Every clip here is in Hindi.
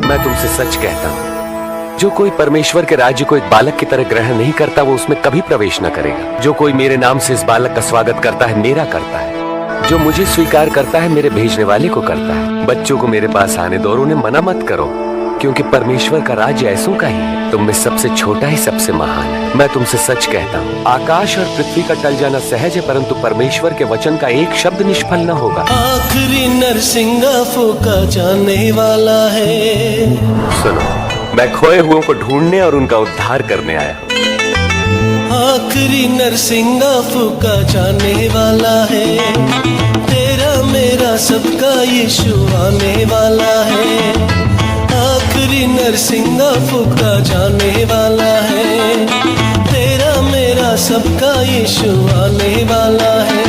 मैं तुमसे सच कहता हूँ, जो कोई परमेश्वर के राज्य को एक बालक की तरह ग्रहण नहीं करता वो उसमें कभी प्रवेश न करेगा। जो कोई मेरे नाम से इस बालक का स्वागत करता है मेरा करता है, जो मुझे स्वीकार करता है मेरे भेजने वाले को करता है। बच्चों को मेरे पास आने दो और उन्हें मना मत करो, क्योंकि परमेश्वर का राज्य ऐसों का ही है। तुम में सबसे छोटा ही सबसे महान है। मैं तुमसे सच कहता हूँ, आकाश और पृथ्वी का टल जाना सहज है, परंतु परमेश्वर के वचन का एक शब्द निष्फल न होगा। आखिरी नरसिंगा फूका जाने वाला है। सुनो, मैं खोए हुओं को ढूंढने और उनका उद्धार करने आया। आखिरी नरसिंगा फूका जाने वाला है, तेरा मेरा सबका यीशु आने वाला है। आखिरी नरसिंगा फूका जाने वाला है, तेरा मेरा सबका यीशु आने वाला है।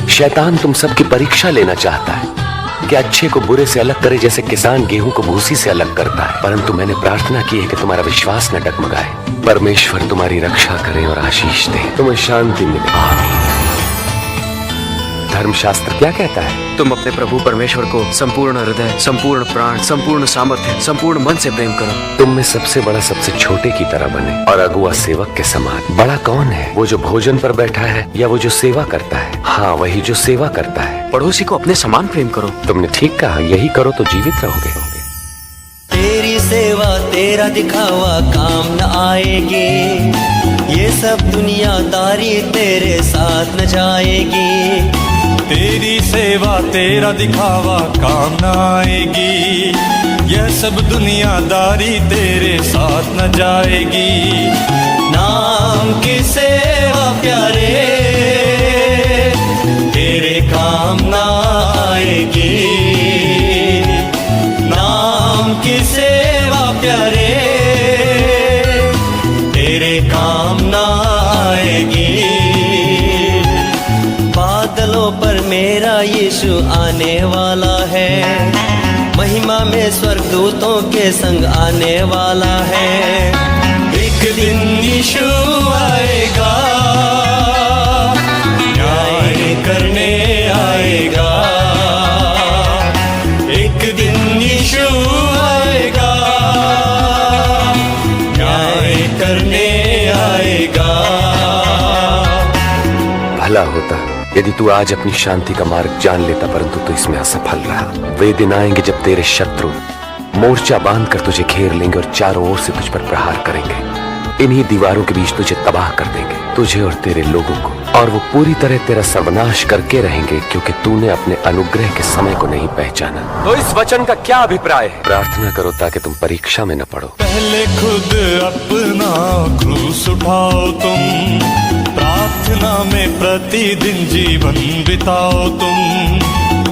शैतान तुम सबकी परीक्षा लेना चाहता है कि अच्छे को बुरे से अलग करे, जैसे किसान गेहूं को भूसी से अलग करता है। परंतु मैंने प्रार्थना की है कि तुम्हारा विश्वास न डगमगाए। परमेश्वर तुम्हारी रक्षा करे और आशीष दे, तुम्हें शांति मिले। आमीन। धर्मशास्त्र क्या कहता है? तुम अपने प्रभु परमेश्वर को संपूर्ण हृदय, संपूर्ण प्राण, संपूर्ण सामर्थ्य, संपूर्ण मन से प्रेम करो। तुम में सबसे बड़ा सबसे छोटे की तरह बने और अगुआ सेवक के समान। बड़ा कौन है, वो जो भोजन पर बैठा है या वो जो सेवा करता है? हाँ, वही जो सेवा करता है। पड़ोसी को अपने समान प्रेम करो। तुमने ठीक कहा, यही करो तो जीवित रहोगे। तेरी सेवा तेरा दिखावा काम न आएगी, ये सब दुनियादारी तेरे साथ न जाएगी। तेरी सेवा तेरा दिखावा काम न आएगी, यह सब दुनियादारी तेरे साथ न जाएगी। नाम की सेवा प्यारे तेरे काम न आएगी। नाम की सेवा प्यारे तेरे काम न आएगी। बादलों पर मेरा यीशु आने वाला है, महिमा में स्वर्गदूतों के संग आने वाला है। एक दिन यीशु आएगा, न्याय करने आएगा। एक दिन यीशु आएगा, न्याय करने आएगा। भला होता यदि तू आज अपनी शांति का मार्ग जान लेता, परंतु तू इसमें असफल रहा। वे दिन आएंगे जब तेरे शत्रु मोर्चा बांधकर तुझे घेर लेंगे और चारों ओर से तुझ पर प्रहार करेंगे। इन्हीं दीवारों के बीच तुझे तबाह कर देंगे, तुझे और तेरे लोगों को, और वो पूरी तरह तेरा सर्वनाश करके रहेंगे, क्योंकि तूने अपने अनुग्रह के समय को नहीं पहचाना। तो इस वचन का क्या अभिप्राय है? प्रार्थना करो ताकि तुम परीक्षा में न पड़ो। पहले खुद अपना क्रूस उठाओ तुम, प्रार्थना में प्रतिदिन जीवन बिताओ तुम।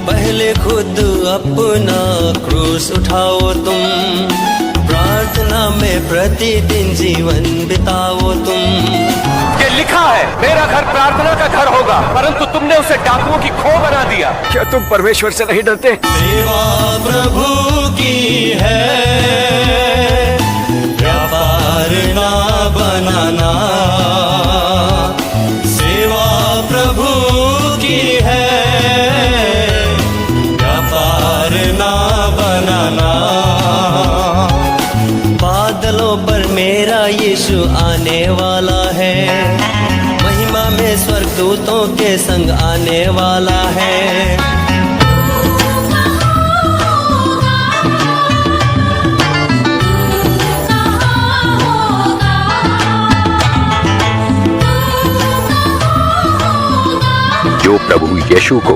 पहले खुद अपना क्रूस उठाओ तुम, प्रार्थना में प्रतिदिन जीवन बिताओ तुम। ये लिखा है, मेरा घर प्रार्थना का घर होगा, परंतु तुमने उसे डाकुओं की खो बना दिया। क्या तुम परमेश्वर से नहीं डरते? सेवा प्रभु की है, व्यापार ना बनाना। सेवा प्रभु की है, व्यापार ना बनाना। बादलों पर मेरा यीशु आने वाला है, महिमा में स्वर्गदूतों के संग आने वाला है। जो प्रभु यीशु को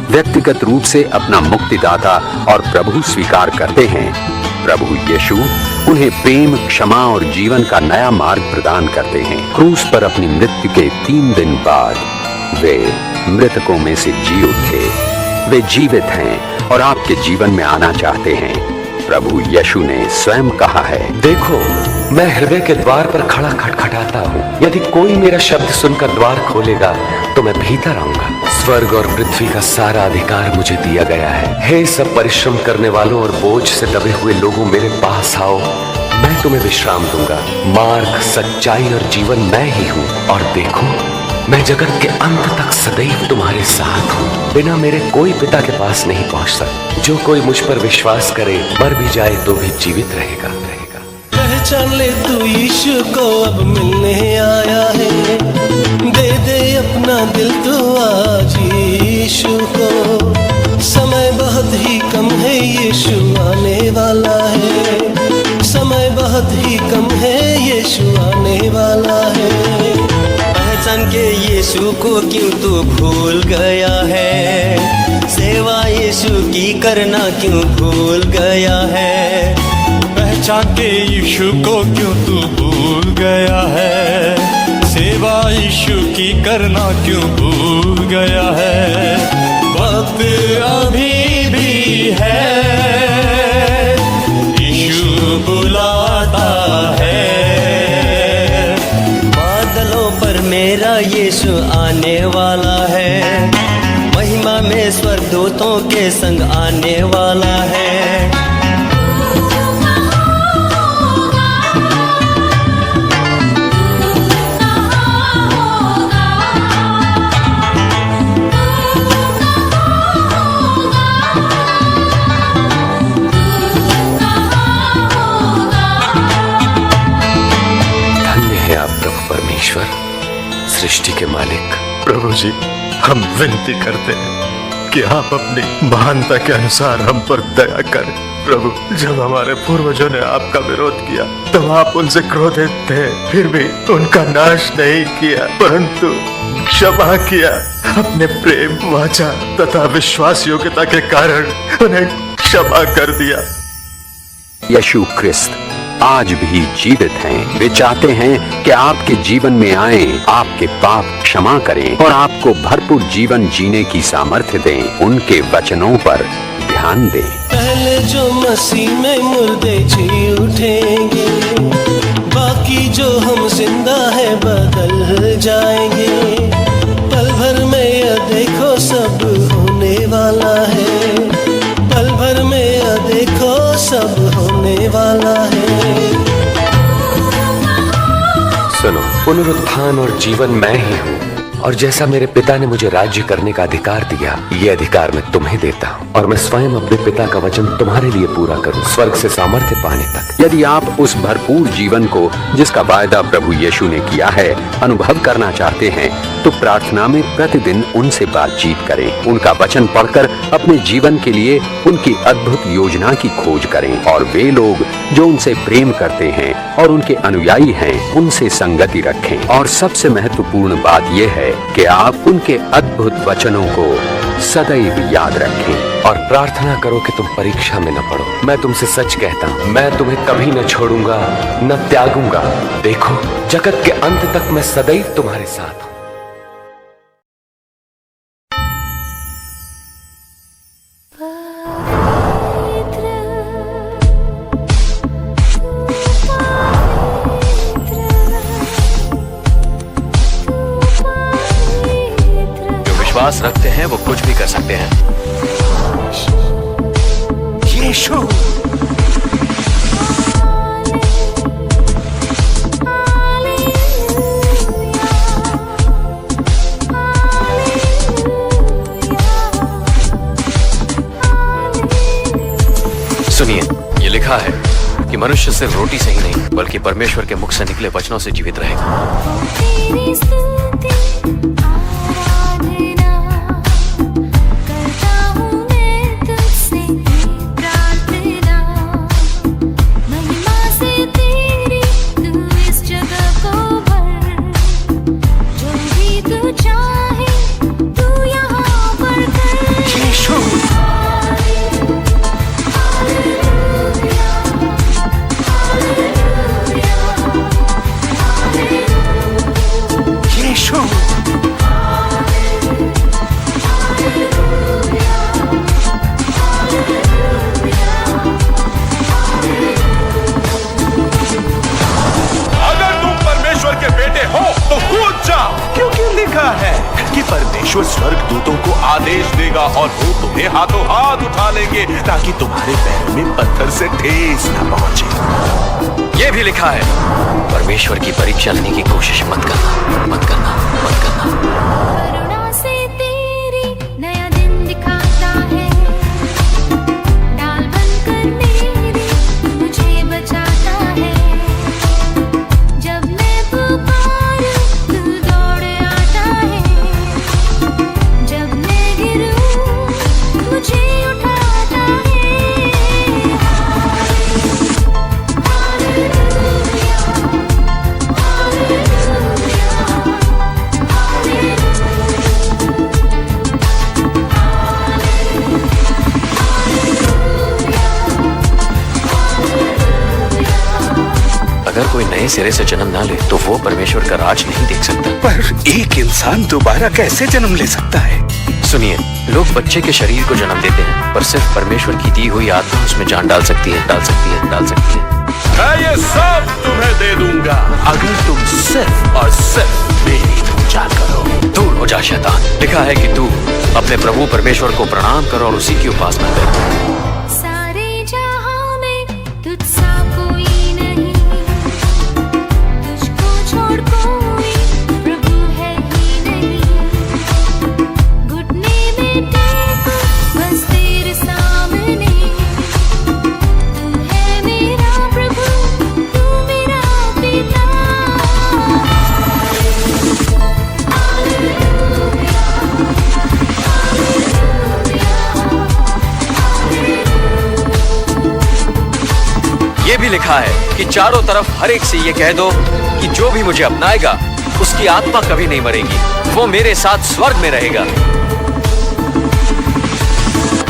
व्यक्तिगत रूप से अपना मुक्तिदाता और प्रभु स्वीकार करते हैं, प्रभु यीशु उन्हें प्रेम, क्षमा और जीवन का नया मार्ग प्रदान करते हैं। क्रूस पर अपनी मृत्यु के 3 दिन बाद वे मृतकों में से जी उठे। वे जीवित हैं और आपके जीवन में आना चाहते हैं। प्रभु यीशु ने स्वयं कहा है, देखो मैं हृदय के द्वार पर खड़ा खटखटाता हूँ। यदि कोई मेरा शब्द सुनकर द्वार खोलेगा तो मैं भीतर आऊंगा। स्वर्ग और पृथ्वी का सारा अधिकार मुझे दिया गया है। हे सब परिश्रम करने वालों और बोझ से दबे हुए लोगों, मेरे पास आओ, मैं तुम्हें विश्राम दूंगा। मार्ग, सच्चाई और जीवन मैं ही हूँ। और देखो मैं जगत के अंत तक सदैव तुम्हारे साथ हूँ। बिना मेरे कोई पिता के पास नहीं पहुँच सकता। जो कोई मुझ पर विश्वास करे, मर भी जाए तो भी जीवित रहेगा। पहचान ले तू यीशु को अब मिलने आया है। दे दे अपना दिल तू आज यीशु को। समय बहुत ही कम है, यीशु आने वाला है। समय बहुत ही कम है, यीशु आने वाला है। पहचान के यीशु को क्यों तू भूल गया है? सेवा यीशु की करना क्यों भूल गया है? पहचान के यीशु को क्यों तू भूल गया है? सेवा यीशु की करना क्यों भूल गया है? वक्त अभी भी है, यीशु बुलाता है। बादलों पर मेरा यीशु आने वाला है। महिमा में स्वर्गदूतों के संग आने वाला है। परमेश्वर, सृष्टि के मालिक। प्रभु जी, हम विनती करते हैं कि आप अपनी महानता के अनुसार हम पर दया करें। प्रभु, जब हमारे पूर्वजों ने आपका विरोध किया तब आप उनसे क्रोधित थे, फिर भी उनका नाश नहीं किया, परंतु क्षमा किया। अपने प्रेम, वाचा तथा विश्वास योग्यता के कारण उन्हें क्षमा कर दिया। यीशु ख्रिस्त आज भी जीवित हैं। वे चाहते हैं कि आपके जीवन में आए, आपके पाप क्षमा करें और आपको भरपूर जीवन जीने की सामर्थ्य दें। उनके वचनों पर ध्यान दें। पहले जो मसीह में मुर्दे जी उठेंगे, बाकी जो हम जिंदा है बदल जाएंगे। पल भर में यह देखो सब होने वाला है। पल भर में यह देखो सब होने वाला है। सुनो, पुनरुत्थान और जीवन मैं ही हूँ, और जैसा मेरे पिता ने मुझे राज्य करने का अधिकार दिया, ये अधिकार मैं तुम्हें देता हूँ, और मैं स्वयं अपने पिता का वचन तुम्हारे लिए पूरा करूँ, स्वर्ग से सामर्थ्य पाने तक। यदि आप उस भरपूर जीवन को जिसका वायदा प्रभु यीशु ने किया है अनुभव करना चाहते हैं, तो प्रार्थना में प्रतिदिन उनसे बातचीत करें। उनका वचन पढ़कर अपने जीवन के लिए उनकी अद्भुत योजना की खोज करें, और वे लोग जो उनसे प्रेम करते हैं और उनके अनुयायी हैं, उनसे संगति रखें। और सबसे महत्वपूर्ण बात यह है कि आप उनके अद्भुत वचनों को सदैव याद रखें और प्रार्थना करो कि तुम परीक्षा में न पड़ो। मैं तुमसे सच कहता हूँ, मैं तुम्हें कभी न छोड़ूंगा न त्यागूंगा। देखो, जगत के अंत तक मैं सदैव तुम्हारे साथ हूँ। विश्वास रखते हैं वो कुछ भी कर सकते हैं। यीशु, सुनिए, ये लिखा है कि मनुष्य सिर्फ रोटी से ही नहीं बल्कि परमेश्वर के मुख से निकले वचनों से जीवित रहेगा। परमेश्वर स्वर्गदूतों को आदेश देगा और वो तुम्हें हाथों हाथ उठा लेंगे ताकि तुम्हारे पैरों में पत्थर से ठेस न पहुंचे। ये भी लिखा है, परमेश्वर की परीक्षा लेने की कोशिश मत करना, मत करना, मत करना। करुणा से तेरी नया दिन दिखाता है, डाल बनकर मेरी मुझे बचाता है। जब मैं पुकारूं तू दौड़ आता है, जब मैं गिरूं मुझे उठाता है। अगर कोई नए सिरे से जन्म ना ले तो वो परमेश्वर का राज नहीं देख सकता। पर एक इंसान दोबारा कैसे जन्म ले सकता है? सुनिए, लोग बच्चे के शरीर को जन्म देते हैं, पर सिर्फ परमेश्वर की दी हुई आत्मा उसमें जान डाल सकती है, डाल सकती है, डाल सकती है। मैं ये सब तुम्हें दे दूंगा अगर तुम सिर्फ और सिर्फ मेरी पूजा करो। दूर हो जा शैतान। लिखा है कि तू अपने प्रभु परमेश्वर को प्रणाम कर और उसी की उपासना कर। सारे जहां में तुझसा कोई नहीं, तुझको छोड़ कोई प्रभु है ही नहीं। घुटने में टेको बस तेरे सामने, तू है मेरा प्रभु, तू मेरा पिता। ये भी लिखा है कि चारों तरफ हर एक से ये कह दो कि जो भी मुझे अपनाएगा उसकी आत्मा कभी नहीं मरेगी, वो मेरे साथ स्वर्ग में रहेगा।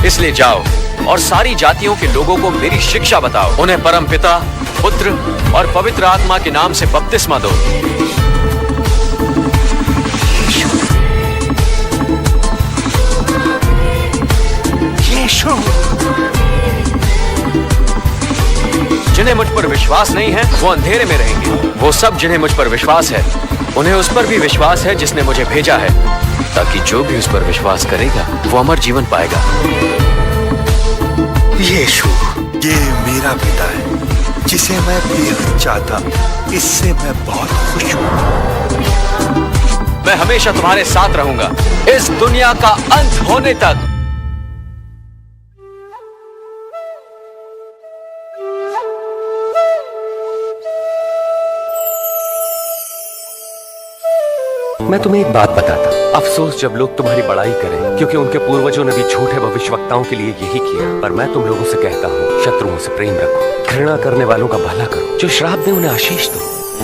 इसलिए जाओ और सारी जातियों के लोगों को मेरी शिक्षा बताओ, उन्हें परम पिता, पुत्र और पवित्र आत्मा के नाम से बपतिस्मा दो। यीशु, जिन्हें मुझ पर विश्वास नहीं है वो अंधेरे में रहेंगे। वो सब जिन्हें मुझ पर विश्वास है उन्हें उस पर भी विश्वास है जिसने मुझे भेजा है, ताकि जो भी उस पर विश्वास करेगा वो अमर जीवन पाएगा। यीशु, ये मेरा पिता है जिसे मैं बेहद चाहता, इससे मैं बहुत खुश हूँ। मैं हमेशा तुम्हारे साथ रहूंगा इस दुनिया का अंत होने तक। मैं तुम्हें एक बात बताता, अफसोस जब लोग तुम्हारी बड़ाई करें, क्योंकि उनके पूर्वजों ने भी झूठे भविष्यवक्ताओं के लिए यही किया। पर मैं तुम लोगों से कहता हूँ, शत्रुओं से प्रेम रखो, घृणा करने वालों का भला करो, जो श्राप दे उन्हें आशीष दो,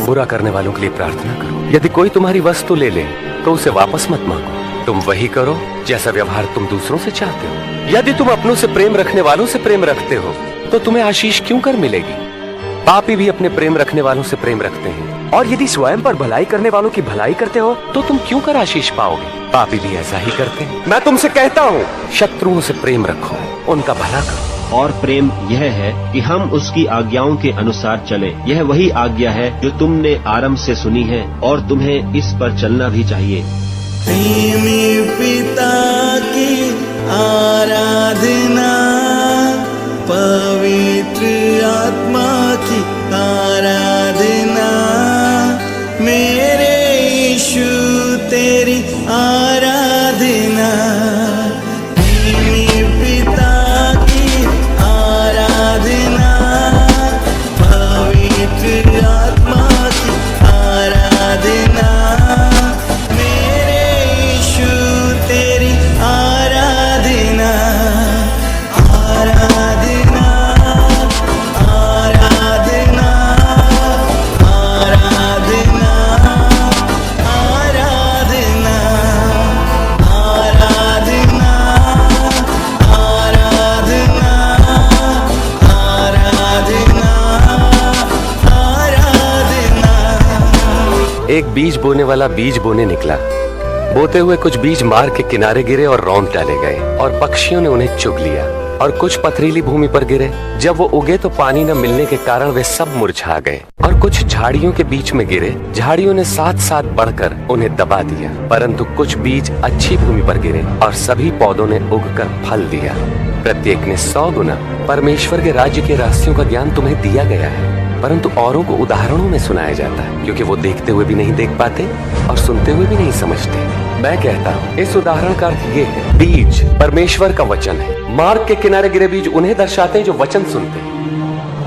बुरा करने वालों के लिए प्रार्थना करो। यदि कोई तुम्हारी वस्तु ले ले तो उसे वापस मत मांगो, तुम वही करो जैसा व्यवहार तुम दूसरों से चाहते हो। यदि तुम अपनों से प्रेम रखने वालों से प्रेम रखते हो तो तुम्हें आशीष क्यों कर मिलेगी? पापी भी अपने प्रेम रखने वालों से प्रेम रखते हैं। और यदि स्वयं पर भलाई करने वालों की भलाई करते हो तो तुम क्यों कर आशीष पाओगे? पापी भी ऐसा ही करते हैं। मैं तुमसे कहता हूँ, शत्रुओं से प्रेम रखो, उनका भला करो। और प्रेम यह है कि हम उसकी आज्ञाओं के अनुसार चलें। यह वही आज्ञा है जो तुमने आरंभ से सुनी है और तुम्हें इस पर चलना भी चाहिए। प्रेमी पिता की आराधना, पवित्र आत्मा की आराधना, मेरे यीशु तेरी आराधना। प्रेमी पिता की आराधना, पवित्र आत्मा की आराधना, मेरे यीशु तेरी आराधना। आराधना, आराधना, आराधना, आराधना, आराधना, आराधना, आराधना, आराधना। एक बीज बोने वाला बीज बोने निकला। बोते हुए कुछ बीज मार्ग के किनारे गिरे और रौंद डाले गए और पक्षियों ने उन्हें चुग लिया। और कुछ पथरीली भूमि पर गिरे। जब वो उगे तो पानी न मिलने के कारण वे सब मुरझा गए। और कुछ झाड़ियों के बीच में गिरे। झाड़ियों ने साथ साथ बढ़कर उन्हें दबा दिया। परंतु कुछ बीज अच्छी भूमि पर गिरे और सभी पौधों ने उगकर फल दिया। प्रत्येक ने 100 गुना। परमेश्वर के राज्य के रहस्यों का ज्ञान तुम्हें दिया गया है। परंतु औरों को उदाहरणों में सुनाया जाता है, क्योंकि वो देखते हुए भी नहीं देख पाते और सुनते हुए भी नहीं समझते। मैं कहता हूँ इस उदाहरण का अर्थ ये है, बीज परमेश्वर का वचन है। मार्ग के किनारे गिरे बीज उन्हें दर्शाते हैं जो वचन सुनते हैं,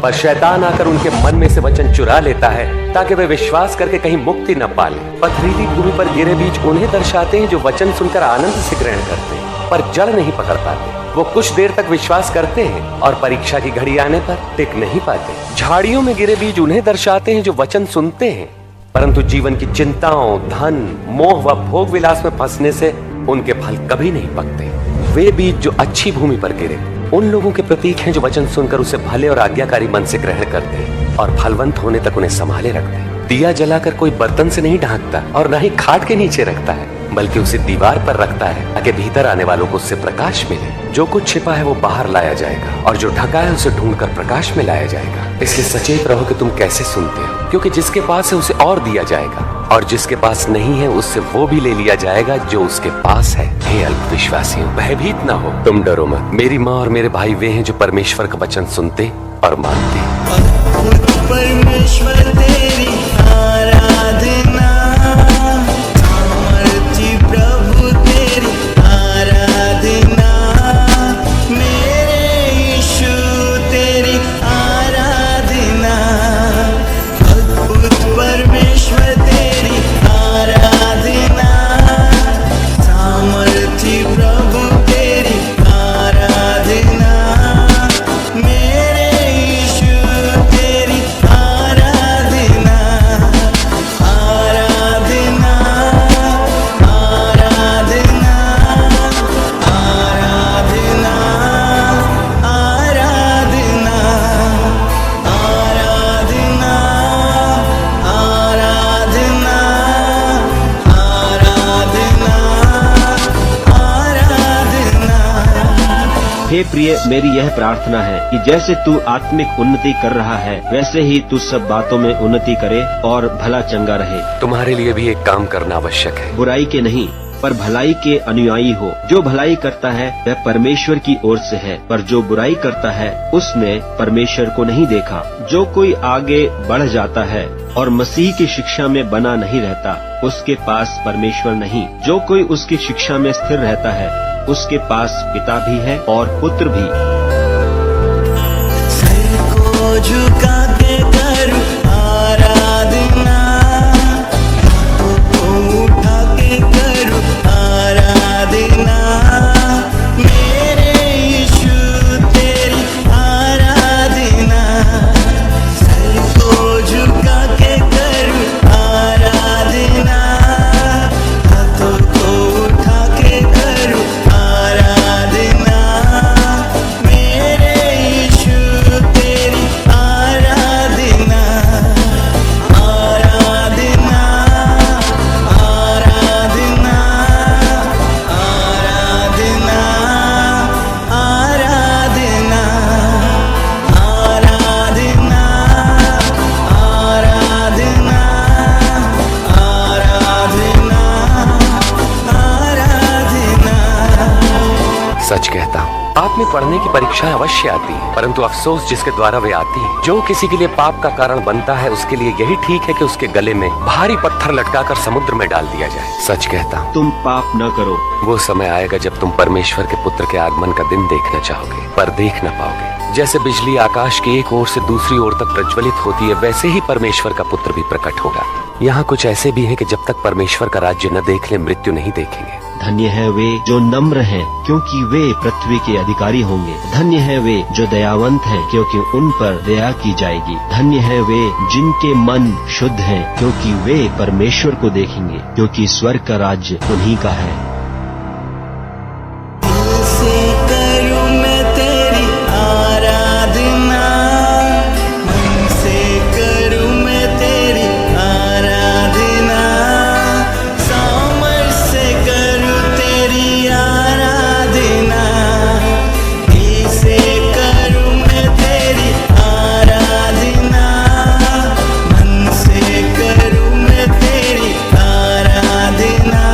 पर शैतान आकर उनके मन में से वचन चुरा लेता है ताकि वे विश्वास करके कहीं मुक्ति न पा लें। पथरीली भूमि पर गिरे बीज उन्हें दर्शाते हैं जो वचन सुनकर आनंद से ग्रहण करते हैं, पर जड़ नहीं पकड़ पाते। वो कुछ देर तक विश्वास करते हैं और परीक्षा की घड़ी आने पर टिक नहीं पाते। झाड़ियों में गिरे बीज उन्हें दर्शाते हैं जो वचन सुनते हैं, परंतु जीवन की चिंताओं, धन, मोह व भोग विलास में फंसने से उनके फल कभी नहीं पकते। वे बीज जो अच्छी भूमि पर गिरे उन लोगों के प्रतीक हैं जो वचन सुनकर उसे भले और आज्ञाकारी मन से ग्रहण करते हैं और फलवंत होने तक उन्हें संभाले रखते हैं। दिया जलाकर कोई बर्तन से नहीं ढांकता और न ही खाट के नीचे रखता है, बल्कि उसे दीवार पर रखता है ताकि भीतर आने वालों को उससे प्रकाश मिले। जो कुछ छिपा है वो बाहर लाया जाएगा और जो ढका है उसे ढूंढकर प्रकाश में लाया जाएगा। इसलिए सचेत रहो कि तुम कैसे सुनते हो, क्योंकि जिसके पास है उसे और दिया जाएगा और जिसके पास नहीं है उससे वो भी ले लिया जाएगा जो उसके पास है। हे अल्पविश्वासियों, भयभीत ना हो, तुम डरो मत। मेरी माँ और मेरे भाई वे हैं जो परमेश्वर का वचन सुनते और मानते। परमेश्वर तेरी आराधना, सामर्थी प्रभु तेरी आराधना, मेरे यीशु तेरी आराधना, अद्भुत परमेश्वर तेरी आराधना, सामर्थी प्रभु तेरी आराधना, मेरे यीशु तेरी आराधना, आराधना, आराधना, आराधना, आराधना, आराधना, आराधना, आराधना, आराधना। हे प्रिय, मेरी यह प्रार्थना है कि जैसे तू आत्मिक उन्नति कर रहा है वैसे ही तू सब बातों में उन्नति करे और भला चंगा रहे। तुम्हारे लिए भी एक काम करना आवश्यक है। बुराई के नहीं पर भलाई के अनुयायी हो। जो भलाई करता है वह परमेश्वर की ओर से है, पर जो बुराई करता है उसने परमेश्वर को नहीं देखा। जो कोई आगे बढ़ जाता है और मसीह की शिक्षा में बना नहीं रहता उसके पास परमेश्वर नहीं। जो कोई उसकी शिक्षा में स्थिर रहता है उसके पास पिता भी है और पुत्र भी। सर को झुका के करूं आराधना, हाथों को उठा के करूं आराधना, मेरे यीशु तेरी आराधना, सर को झुका के करूं आराधना, हाथों को उठा के करूं आराधना, मेरे यीशु तेरी आराधना, आराधना, आराधना, आराधना, आराधना, आराधना, आराधना, आराधना, आराधना। सच कहता हूँ, आप में पढ़ने की परीक्षाएं अवश्य आती हैं, परंतु अफसोस जिसके द्वारा वे आती हैं। जो किसी के लिए पाप का कारण बनता है उसके लिए यही ठीक है कि उसके गले में भारी पत्थर लटकाकर समुद्र में डाल दिया जाए। सच कहता हूँ, तुम पाप न करो। वो समय आएगा जब तुम परमेश्वर के पुत्र के आगमन का दिन देखना चाहोगे, पर देख न पाओगे। जैसे बिजली आकाश की एक ओर से दूसरी ओर तक प्रज्वलित होती है, वैसे ही परमेश्वर का पुत्र भी प्रकट होगा। यहाँ कुछ ऐसे भी हैं कि जब तक परमेश्वर का राज्य न देख ले मृत्यु नहीं देखेंगे। धन्य है वे जो नम्र हैं, क्योंकि वे पृथ्वी के अधिकारी होंगे। धन्य है वे जो दयावंत हैं, क्योंकि उन पर दया की जाएगी। धन्य है वे जिनके मन शुद्ध हैं, क्योंकि वे परमेश्वर को देखेंगे, क्योंकि स्वर्ग का राज्य उन्हीं का है। दिल से करूं मैं तेरी आराधना, मन से करूं मैं तेरी आराधना, सामर्थ से करूं तेरी आराधना, दिल से करूं मैं तेरी आराधना, मन से करूं मैं तेरी आराधना,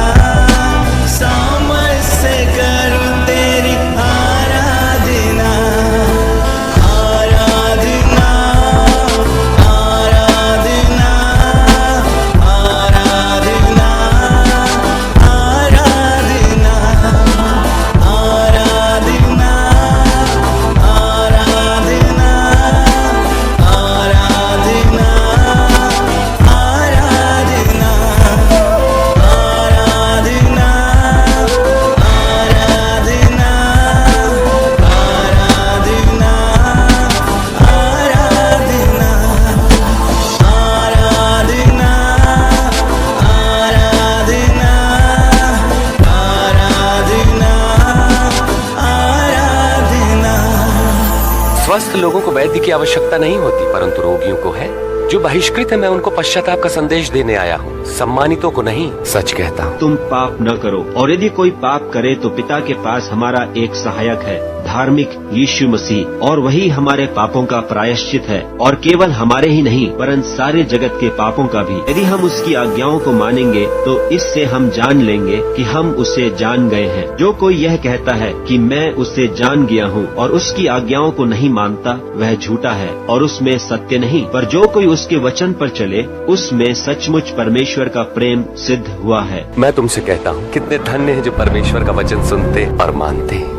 स्वस्थ लोगों को वैद्य की आवश्यकता नहीं होती, परंतु रोगियों को है। जो बहिष्कृत है, मैं उनको पश्चाताप का संदेश देने आया हूँ, सम्मानितों को नहीं। सच कहता हूँ। तुम पाप न करो, और यदि कोई पाप करे तो पिता के पास हमारा एक सहायक है, धार्मिक यीशु मसीह, और वही हमारे पापों का प्रायश्चित है, और केवल हमारे ही नहीं वरन सारे जगत के पापों का भी। यदि हम उसकी आज्ञाओं को मानेंगे तो इससे हम जान लेंगे कि हम उसे जान गए हैं। जो कोई यह कहता है कि मैं उसे जान गया हूँ और उसकी आज्ञाओं को नहीं मानता, वह झूठा है और उसमें सत्य नहीं। पर जो कोई उसके वचन पर चले, उसमें सचमुच परमेश्वर का प्रेम सिद्ध हुआ है। मैं तुमसे कहता हूँ, कितने धन्य हैं जो परमेश्वर का वचन सुनते और मानते हैं।